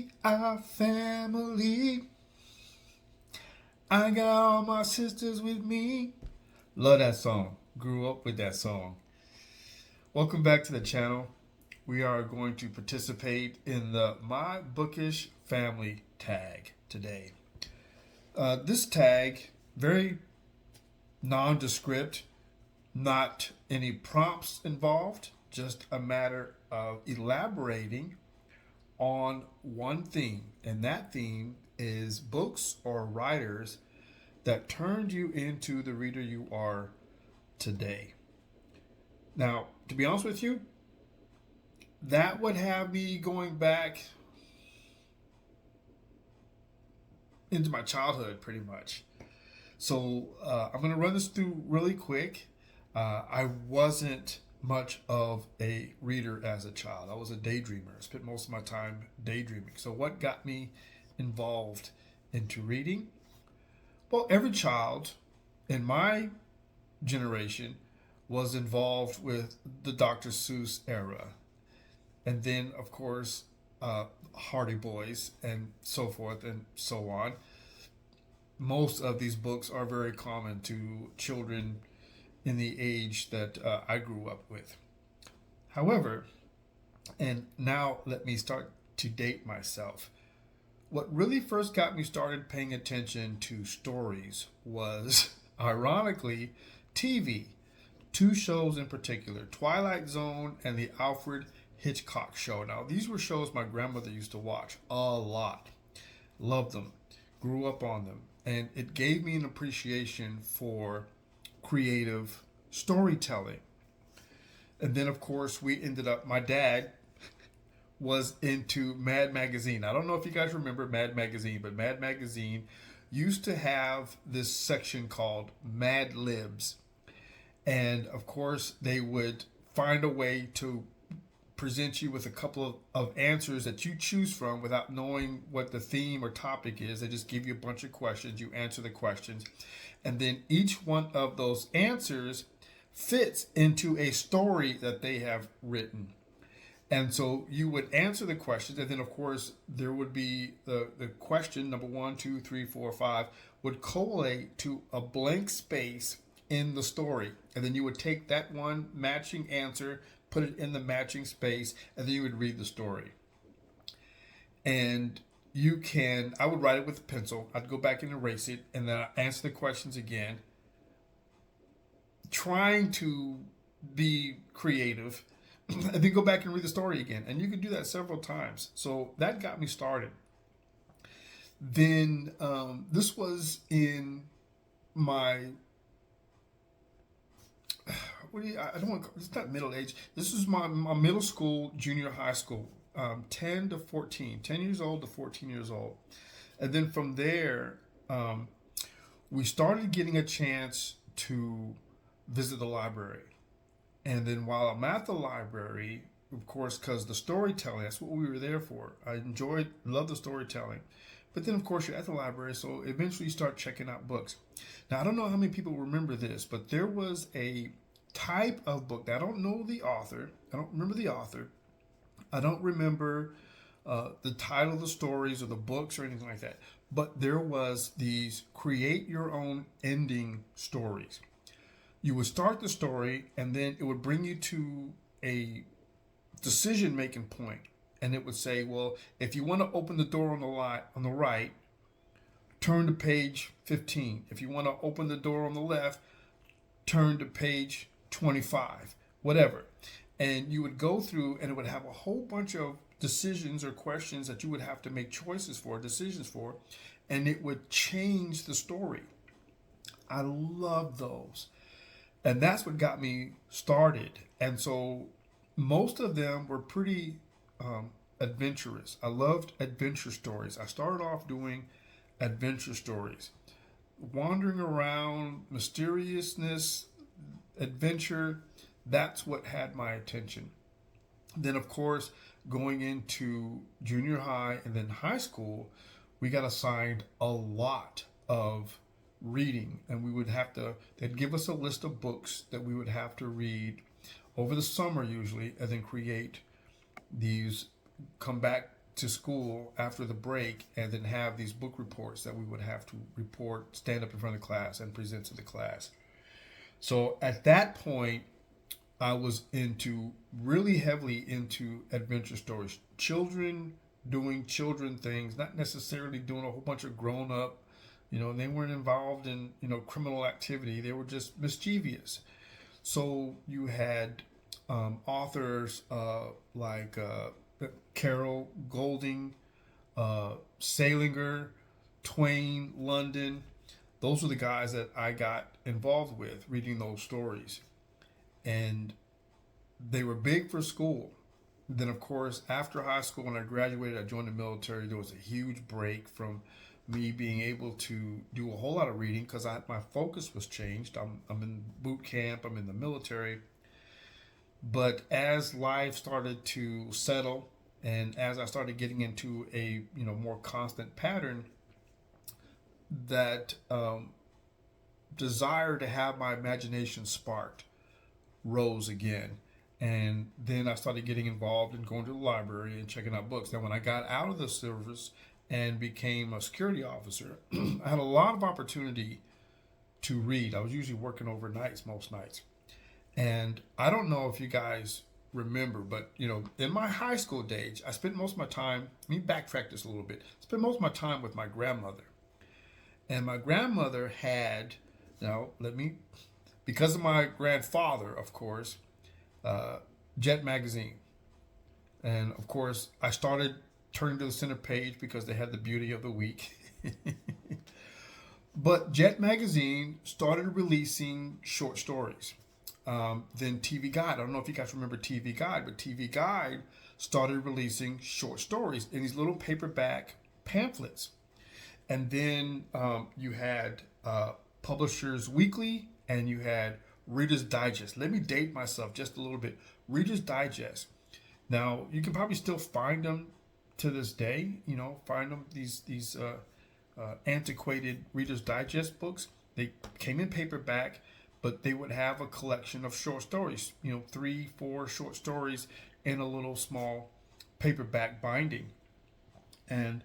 We are family. I got all my sisters with me. Love that song. Grew up with that song. Welcome back to the channel. We are going to participate in the My Bookish Family Tag today. This tag, very nondescript, not any prompts involved, just a matter of elaborating on one theme, and that theme is books or writers that turned you into the reader you are today. Now, to be honest with you, that would have me going back into my childhood pretty much. So I'm going to run this through really quick. I wasn't much of a reader as a child. I was a daydreamer. I spent most of my time daydreaming. So what got me involved into reading? Well, every child in my generation was involved with the Dr. Seuss era. And then, of course, Hardy Boys and so forth and so on. Most of these books are very common to children in the age that I grew up with. However, and now let me start to date myself. What really first got me started paying attention to stories was, ironically, TV. Two shows in particular, Twilight Zone and the Alfred Hitchcock Show. Now, these were shows my grandmother used to watch a lot. Loved them. Grew up on them. And it gave me an appreciation for creative storytelling. And then, of course, we ended up, my dad was into Mad Magazine. I don't know if you guys remember Mad Magazine, but Mad Magazine used to have this section called Mad Libs. And, of course, they would find a way to present you with a couple of answers that you choose from without knowing what the theme or topic is. They just give you a bunch of questions. You answer the questions. And then each one of those answers fits into a story that they have written. And so you would answer the questions. And then, of course, there would be the question number 1, 2, 3, 4, 5 would collate to a blank space in the story. And then you would take that one matching answer, put it in the matching space, and then you would read the story. And I would write it with a pencil. I'd go back and erase it, and then I'd answer the questions again, trying to be creative, and then go back and read the story again. And you could do that several times. So that got me started. Then this was in my I don't want. It's not middle age. This is my middle school, junior high school, 10 to 14, 10 years old to 14 years old, and then from there, we started getting a chance to visit the library, and then while I'm at the library, of course, because the storytelling—that's what we were there for. I loved the storytelling. But then, of course, you're at the library, so eventually you start checking out books. Now, I don't know how many people remember this, but there was a type of book. Now, I don't know the author. I don't remember the author. I don't remember the title of the stories or the books or anything like that. But there was these create your own ending stories. You would start the story, and then it would bring you to a decision-making point. And it would say, well, if you want to open the door on the right, turn to page 15. If you want to open the door on the left, turn to page 25, whatever. And you would go through, and it would have a whole bunch of decisions or questions that you would have to make decisions for, and it would change the story. I love those. And that's what got me started. And so most of them were pretty adventurous. I loved adventure stories. I started off doing adventure stories, wandering around, mysteriousness, adventure. That's what had my attention. Then, of course, going into junior high and then high school, we got assigned a lot of reading, and they'd give us a list of books that we would have to read over the summer usually, and then create these, come back to school after the break and then have these book reports that we would have to report, stand up in front of the class and present to the class. So at that point, I was really heavily into adventure stories. Children doing children things, not necessarily doing a whole bunch of grown up, they weren't involved in, criminal activity. They were just mischievous. So you had authors like Carol Golding, Salinger, Twain, London. Those were the guys that I got involved with reading those stories. And they were big for school. Then, of course, after high school, when I graduated, I joined the military. There was a huge break from me being able to do a whole lot of reading because my focus was changed. I'm in boot camp. I'm in the military. But as life started to settle and as I started getting into a more constant pattern, that desire to have my imagination sparked rose again. And then I started getting involved in going to the library and checking out books. Now, when I got out of the service and became a security officer, I had a lot of opportunity to read. I was usually working overnights most nights. And I don't know if you guys remember, but in my high school days, I spent most of my time, let me backtrack this a little bit, spent most of my time with my grandmother. And my grandmother had, because of my grandfather, of course, Jet magazine. And of course, I started turning to the center page because they had the beauty of the week. But Jet magazine started releasing short stories. Then TV Guide. I don't know if you guys remember TV Guide, but TV Guide started releasing short stories in these little paperback pamphlets. And then you had Publishers Weekly and you had Reader's Digest. Let me date myself just a little bit. Reader's Digest. Now, you can probably still find them to this day, find them, these antiquated Reader's Digest books. They came in paperback, but they would have a collection of short stories, 3-4 short stories in a little small paperback binding. And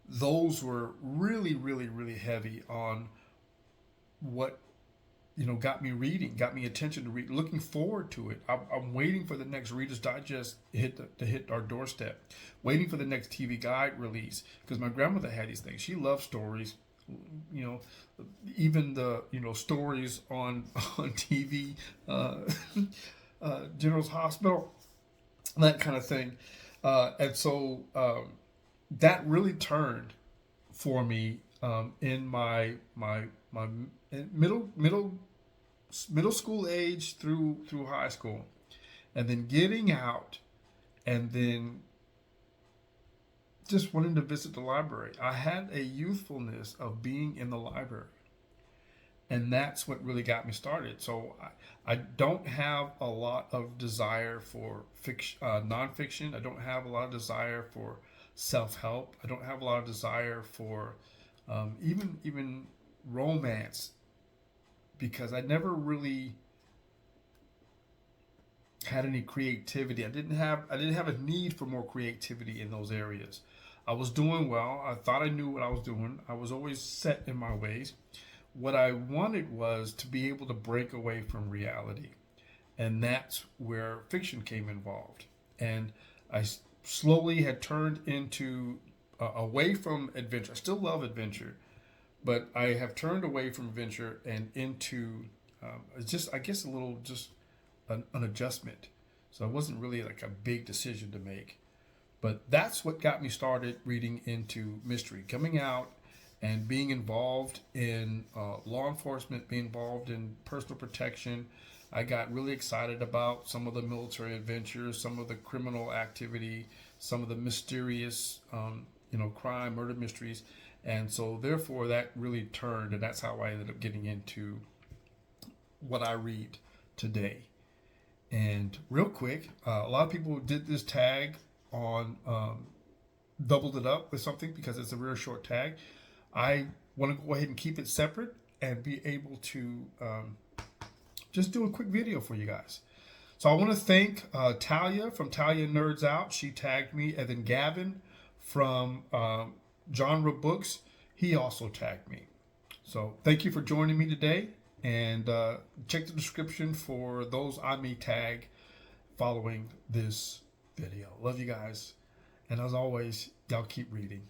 those were really, really, really heavy on what got me reading, got me attention to read, looking forward to it. I'm waiting for the next Reader's Digest to hit our doorstep, waiting for the next TV Guide release, because my grandmother had these things. She loved stories, even the stories on TV, General's Hospital, that kind of thing. And so that really turned for me in my middle school age through high school, and then getting out, and then just wanting to visit the library. I had a youthfulness of being in the library, and that's what really got me started. So I don't have a lot of desire for nonfiction. I don't have a lot of desire for self-help. I don't have a lot of desire for even romance, because I never really had any creativity. I didn't have a need for more creativity in those areas. I was doing well. I thought I knew what I was doing. I was always set in my ways. What I wanted was to be able to break away from reality. And that's where fiction came involved. And I slowly had turned into away from adventure. I still love adventure, but I have turned away from adventure and into just, I guess, an adjustment. So it wasn't really like a big decision to make. But that's what got me started reading into mystery, coming out and being involved in law enforcement, being involved in personal protection. I got really excited about some of the military adventures, some of the criminal activity, some of the mysterious, crime, murder mysteries. And so therefore that really turned, and that's how I ended up getting into what I read today. And real quick, a lot of people did this tag on, doubled it up with something because it's a real short tag. I want to go ahead and keep it separate and be able to just do a quick video for you guys. So I want to thank Tahlia from Tahlia Nerds Out. She tagged me, and then Gavin from Genre Books, he also tagged me. So thank you for joining me today, and check the description for those I may tag following this video. Love you guys, and as always, y'all keep reading.